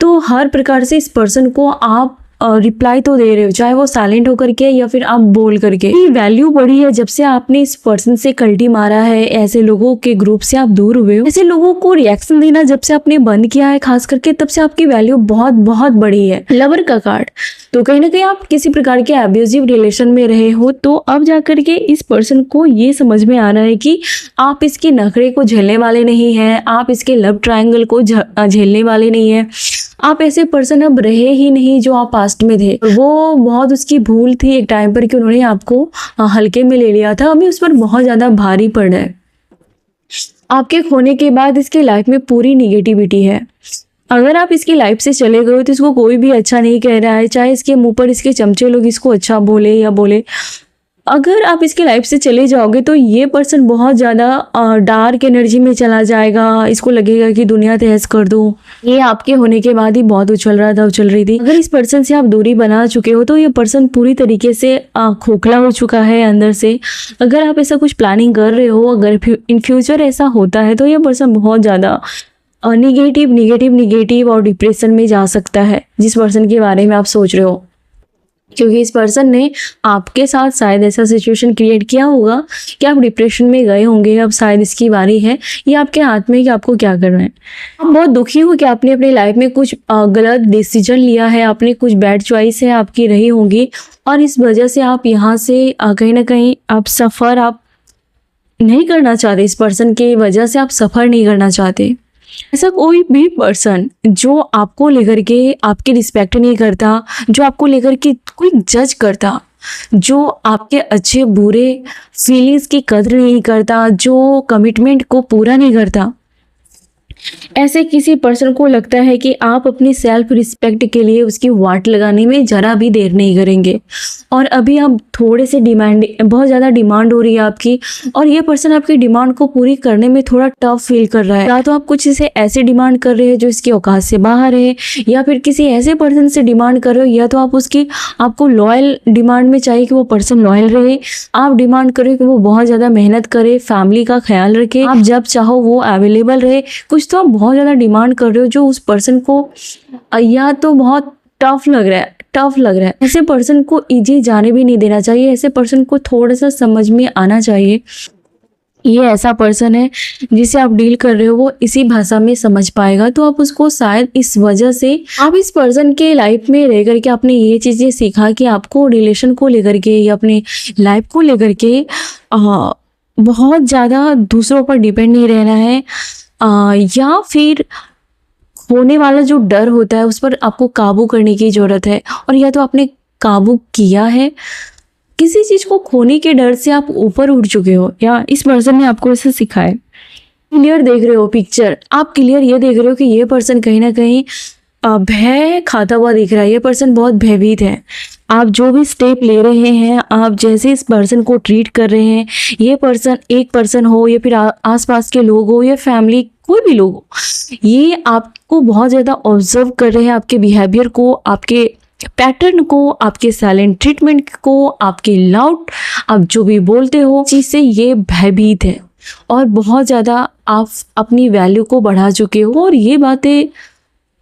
Speaker 1: तो हर प्रकार से इस पर्सन को आप रिप्लाई तो दे रहे हो, चाहे वो साइलेंट होकर के या फिर आप बोल करके। वैल्यू बढ़ी है जब से आपने इस पर्सन से कल्टी मारा है, ऐसे लोगों के ग्रुप से आप दूर हुए हो, ऐसे लोगों को रिएक्शन देना जब से आपने बंद किया है खास करके, तब से आपकी वैल्यू बहुत बहुत बढ़ी है। लवर का कार्ड, तो कहीं ना कहीं आप किसी प्रकार के अब्यूजिव रिलेशन में रहे हो, तो अब जाकर के इस पर्सन को ये समझ में आ रहा है कि आप इसके नखरे को झेलने वाले नहीं हैं, आप इसके लव ट्रायंगल को झेलने वाले नहीं हैं। आप ऐसे पर्सन अब रहे ही नहीं जो आप पास्ट में थे। वो बहुत उसकी भूल थी एक टाइम पर कि उन्होंने आपको हल्के में ले लिया था, अभी उस पर बहुत ज़्यादा भारी पड़ रहा है। आपके खोने के बाद इसके लाइफ में पूरी निगेटिविटी है। अगर आप इसकी लाइफ से चले गए तो इसको कोई भी अच्छा नहीं कह रहा है, चाहे इसके मुंह पर इसके चमचे लोग इसको अच्छा बोले या बोले। अगर आप इसकी लाइफ से चले जाओगे तो ये पर्सन बहुत ज़्यादा डार्क एनर्जी में चला जाएगा, इसको लगेगा कि दुनिया तहस कर दूं। ये आपके होने के बाद ही बहुत उछल रही थी। अगर इस पर्सन से आप दूरी बना चुके हो तो ये पर्सन पूरी तरीके से खोखला हो चुका है अंदर से। अगर आप ऐसा कुछ प्लानिंग कर रहे हो, अगर इन फ्यूचर ऐसा होता है तो ये पर्सन बहुत ज़्यादा निगेटिव और डिप्रेशन में जा सकता है, जिस पर्सन के बारे में आप सोच रहे हो, क्योंकि इस पर्सन ने आपके साथ शायद ऐसा सिचुएशन क्रिएट किया होगा कि आप डिप्रेशन में गए होंगे। अब शायद इसकी बारी है, ये आपके हाथ में कि आपको क्या करना है। आप बहुत दुखी हो कि आपने अपनी लाइफ में कुछ गलत डिसीजन लिया है, आपने कुछ बैड चॉइस है आपकी रही होंगी, और इस वजह से आप यहाँ से कहीं ना कहीं आप सफ़र आप नहीं करना चाहते। इस पर्सन की वजह से आप सफ़र नहीं करना चाहते। ऐसा कोई भी पर्सन जो आपको लेकर के आपकी रिस्पेक्ट नहीं करता, जो आपको लेकर के कोई जज करता, जो आपके अच्छे बुरे फीलिंग्स की कदर नहीं करता, जो कमिटमेंट को पूरा नहीं करता, ऐसे किसी पर्सन को लगता है कि आप अपनी सेल्फ रिस्पेक्ट के लिए उसकी वाट लगाने में ज़रा भी देर नहीं करेंगे। और अभी आप थोड़े से बहुत ज़्यादा डिमांड हो रही है आपकी, और ये पर्सन आपकी डिमांड को पूरी करने में थोड़ा टफ फील कर रहा है। या तो आप कुछ इसे ऐसे डिमांड कर रहे हैं जो इसकी औकात से बाहर है, या फिर किसी ऐसे पर्सन से डिमांड कर रहे हो, या तो आपको लॉयल डिमांड में चाहिए कि वो पर्सन लॉयल रहे। आप डिमांड करें कि वो बहुत ज़्यादा मेहनत करे, फैमिली का ख्याल रखे, आप जब चाहो वो अवेलेबल रहे। कुछ तो आप बहुत ज़्यादा डिमांड कर रहे हो जो उस पर्सन को या तो बहुत टफ लग रहा है। ऐसे पर्सन को इजी जाने भी नहीं देना चाहिए, ऐसे पर्सन को थोड़ा सा समझ में आना चाहिए। ये ऐसा पर्सन है जिसे आप डील कर रहे हो, वो इसी भाषा में समझ पाएगा, तो आप उसको शायद इस वजह से आप इस पर्सन के लाइफ में रह करके आपने ये चीज़ें सीखा कि आपको रिलेशन को लेकर के या अपने लाइफ को लेकर के बहुत ज़्यादा दूसरों पर डिपेंड नहीं रहना है, या फिर होने वाला जो डर होता है उस पर आपको काबू करने की ज़रूरत है। और या तो आपने काबू किया है, किसी चीज़ को खोने के डर से आप ऊपर उठ चुके हो, या इस पर्सन ने आपको ऐसे सिखाया। क्लियर देख रहे हो पिक्चर, आप क्लियर ये देख रहे हो कि ये पर्सन कहीं ना कहीं भय खाता हुआ दिख रहा है। ये पर्सन बहुत भयभीत है। आप जो भी स्टेप ले रहे हैं, आप जैसे इस पर्सन को ट्रीट कर रहे हैं, ये पर्सन एक पर्सन हो या फिर आसपास के लोग हो या फैमिली कोई भी लोग हो, ये आपको बहुत ज़्यादा ऑब्जर्व कर रहे हैं, आपके बिहेवियर को, आपके पैटर्न को, आपके साइलेंट ट्रीटमेंट को, आपके लाउड आप जो भी बोलते हो चीज़ से ये भयभीत है और बहुत ज़्यादा आप अपनी वैल्यू को बढ़ा चुके हो और ये बातें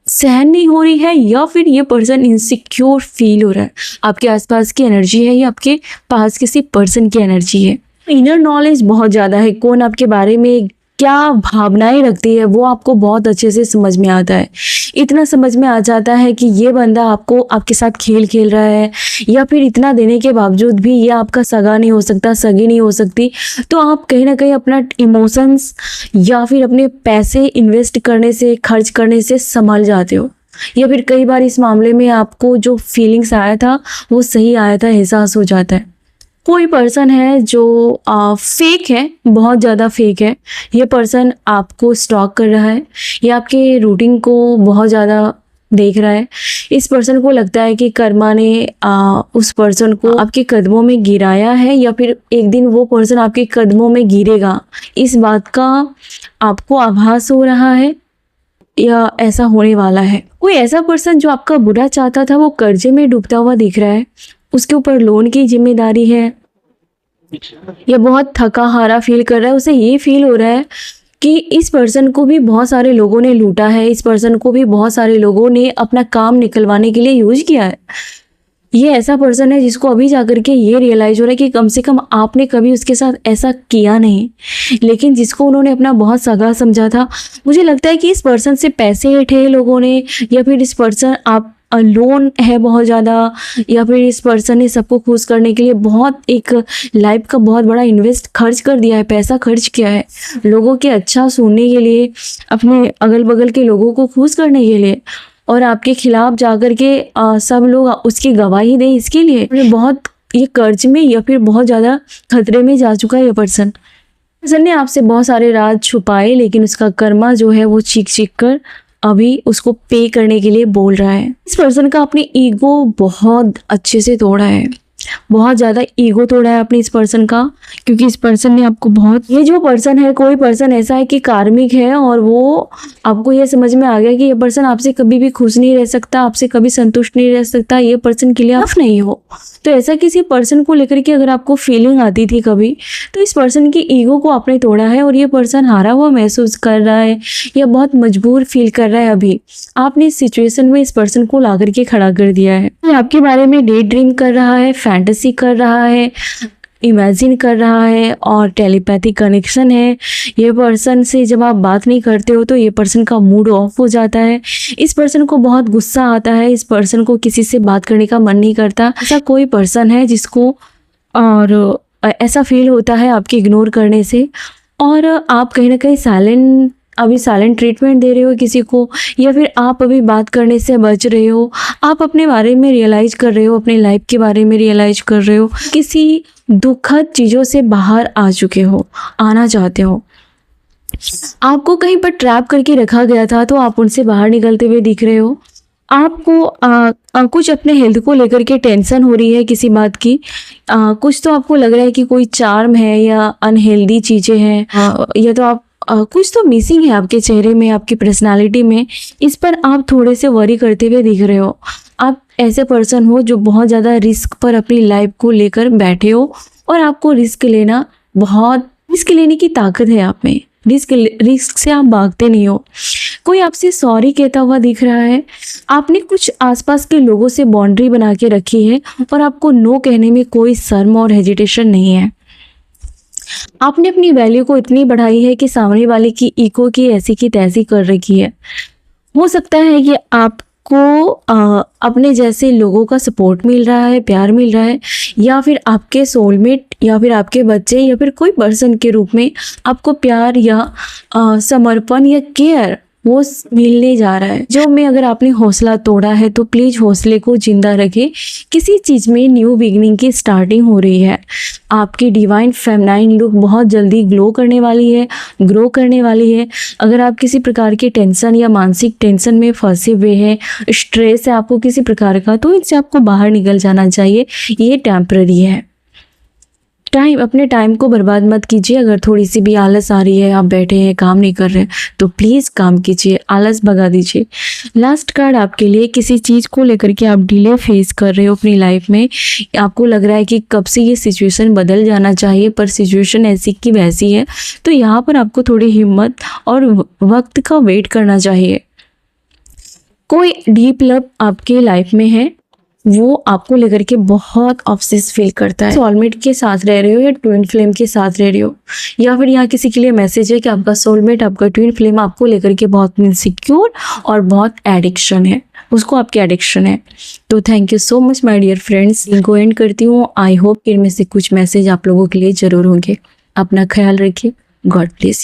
Speaker 1: सहन नहीं हो रही है, या फिर ये पर्सन इनसिक्योर फील हो रहा है। आपके आसपास की एनर्जी है या आपके पास किसी पर्सन की एनर्जी है। इनर नॉलेज बहुत ज़्यादा है, कौन आपके बारे में क्या भावनाएं रखती है वो आपको बहुत अच्छे से समझ में आता है। इतना समझ में आ जाता है कि ये बंदा आपके साथ खेल रहा है, या फिर इतना देने के बावजूद भी ये आपका सगा नहीं हो सकता, सगी नहीं हो सकती। तो आप कहीं ना कहीं अपना इमोशंस या फिर अपने पैसे इन्वेस्ट करने से, खर्च करने से संभल जाते हो, या फिर कई बार इस मामले में आपको जो फीलिंग्स आया था वो सही आया था, एहसास हो जाता है। कोई पर्सन है जो फेक है, बहुत ज़्यादा फेक है। ये पर्सन आपको स्टॉक कर रहा है, ये आपके रूटीन को बहुत ज़्यादा देख रहा है। इस पर्सन को लगता है कि कर्मा ने उस पर्सन को आपके कदमों में गिराया है, या फिर एक दिन वो पर्सन आपके कदमों में गिरेगा, इस बात का आपको आभास हो रहा है या ऐसा होने वाला है। कोई ऐसा पर्सन जो आपका बुरा चाहता था वो कर्जे में डूबता हुआ दिख रहा है, उसके ऊपर लोन की जिम्मेदारी है, या बहुत थका हारा फील कर रहा है। उसे ये फील हो रहा है कि इस पर्सन को भी बहुत सारे लोगों ने लूटा है, इस पर्सन को भी बहुत सारे लोगों ने अपना काम निकलवाने के लिए यूज किया है। ये ऐसा पर्सन है जिसको अभी जाकर के ये रियलाइज हो रहा है कि कम से कम आपने कभी उसके साथ ऐसा किया नहीं, लेकिन जिसको उन्होंने अपना बहुत सगा समझा था। मुझे लगता है कि इस पर्सन से पैसे उठे लोगों ने, या फिर इस पर्सन आप लोन है बहुत ज़्यादा, या फिर इस पर्सन ने सबको खुश करने के लिए बहुत एक लाइफ का बहुत बड़ा इन्वेस्ट खर्च कर दिया है, पैसा खर्च किया है लोगों के अच्छा सुनने के लिए, अपने अगल बगल के लोगों को खुश करने के लिए, और आपके खिलाफ जाकर के सब लोग उसकी गवाही दें इसके लिए। बहुत ये कर्ज में या फिर बहुत ज़्यादा खतरे में जा चुका है ये पर्सन ने आपसे बहुत सारे राज छुपाए, लेकिन उसका कर्मा जो है वो चीख चीख कर अभी उसको पे करने के लिए बोल रहा है। इस पर्सन का अपनी ईगो बहुत अच्छे से तोड़ा है, बहुत ज़्यादा ईगो तोड़ा है अपने इस पर्सन का, क्योंकि इस पर्सन ने आपको बहुत, ये जो पर्सन है, कोई पर्सन ऐसा है कि कार्मिक है और वो आपको ये समझ में आ गया कि ये पर्सन आपसे कभी भी खुश नहीं रह सकता, आपसे कभी संतुष्ट नहीं रह सकता, ये पर्सन के लिए आप नहीं हो। तो ऐसा किसी पर्सन को लेकर के अगर आपको फीलिंग आती थी कभी, तो इस पर्सन की ईगो को आपने तोड़ा है और ये पर्सन हारा हुआ महसूस कर रहा है या बहुत मजबूर फील कर रहा है। अभी आपने इस सिचुएशन में इस पर्सन को ला करके खड़ा कर दिया है। आपके बारे में डे ड्रीम कर रहा है, फैंटेसी कर रहा है, इमेजिन कर रहा है और टेलीपैथी कनेक्शन है। ये पर्सन से जब आप बात नहीं करते हो तो ये पर्सन का मूड ऑफ हो जाता है, इस पर्सन को बहुत गुस्सा आता है, इस पर्सन को किसी से बात करने का मन नहीं करता। ऐसा कोई पर्सन है जिसको और ऐसा फील होता है आपके इग्नोर करने से, और आप कहीं ना कहीं अभी साइलेंट ट्रीटमेंट दे रहे हो किसी को, या फिर आप अभी बात करने से बच रहे हो। आप अपने बारे में रियलाइज़ कर रहे हो, अपने लाइफ के बारे में रियलाइज कर रहे हो, किसी दुखद चीज़ों से बाहर आ चुके हो, आना चाहते हो। आपको कहीं पर ट्रैप करके रखा गया था तो आप उनसे बाहर निकलते हुए दिख रहे हो। आपको कुछ अपने हेल्थ को लेकर के टेंशन हो रही है किसी बात की, कुछ तो आपको लग रहा है कि कोई चार्म है या अनहेल्दी चीज़ें हैं, या तो आप कुछ तो मिसिंग है आपके चेहरे में, आपकी पर्सनालिटी में। इस पर आप थोड़े से वरी करते हुए दिख रहे हो। आप ऐसे पर्सन हो जो बहुत ज़्यादा रिस्क पर अपनी लाइफ को लेकर बैठे हो, और आपको रिस्क लेने की ताकत है आप में। रिस्क से आप भागते नहीं हो। कोई आपसे सॉरी कहता हुआ दिख रहा है। आपने कुछ आसपास के लोगों से बाउंड्री बना के रखी है और आपको नो कहने में कोई शर्म और हेजिटेशन नहीं है। आपने अपनी वैल्यू को इतनी बढ़ाई है कि सामने वाले की ईगो की ऐसी की तैसी कर रखी है। हो सकता है कि आपको अपने जैसे लोगों का सपोर्ट मिल रहा है, प्यार मिल रहा है, या फिर आपके सोलमेट या फिर आपके बच्चे या फिर कोई पर्सन के रूप में आपको प्यार या समर्पण या केयर वो मिलने जा रहा है। जो में अगर आपने हौसला तोड़ा है तो प्लीज़ हौसले को जिंदा रखें। किसी चीज़ में न्यू बिगनिंग की स्टार्टिंग हो रही है। आपकी डिवाइन फेमिनाइन लुक बहुत जल्दी ग्लो करने वाली है, ग्रो करने वाली है। अगर आप किसी प्रकार के टेंशन या मानसिक टेंशन में फंसे हुए हैं, स्ट्रेस है आपको किसी प्रकार का, तो इससे आपको बाहर निकल जाना चाहिए। ये टेम्पररी है। अपने टाइम को बर्बाद मत कीजिए। अगर थोड़ी सी भी आलस आ रही है, आप बैठे हैं काम नहीं कर रहे, तो प्लीज़ काम कीजिए, आलस भगा दीजिए। लास्ट कार्ड आपके लिए, किसी चीज़ को लेकर के आप डिले फेस कर रहे हो अपनी लाइफ में। आपको लग रहा है कि कब से ये सिचुएशन बदल जाना चाहिए, पर सिचुएशन ऐसी की वैसी है। तो यहाँ पर आपको थोड़ी हिम्मत और वक्त का वेट करना चाहिए। कोई डीप लव आपके लाइफ में है, वो आपको लेकर के बहुत ऑब्सेस फील करता है। सोलमेट के साथ रह रहे हो या ट्विन फ्लेम के साथ रह रहे हो, या फिर यहाँ किसी के लिए मैसेज है कि आपका सोलमेट, आपका ट्विन फ्लेम आपको लेकर के बहुत इनसिक्योर और बहुत एडिक्शन है, उसको आपकी एडिक्शन है। तो thank you so much my dear friends. इनको एंड करती हूँ। आई होप कि इनमें से कुछ मैसेज आप लोगों के लिए ज़रूर होंगे। अपना ख्याल रखिए। God bless.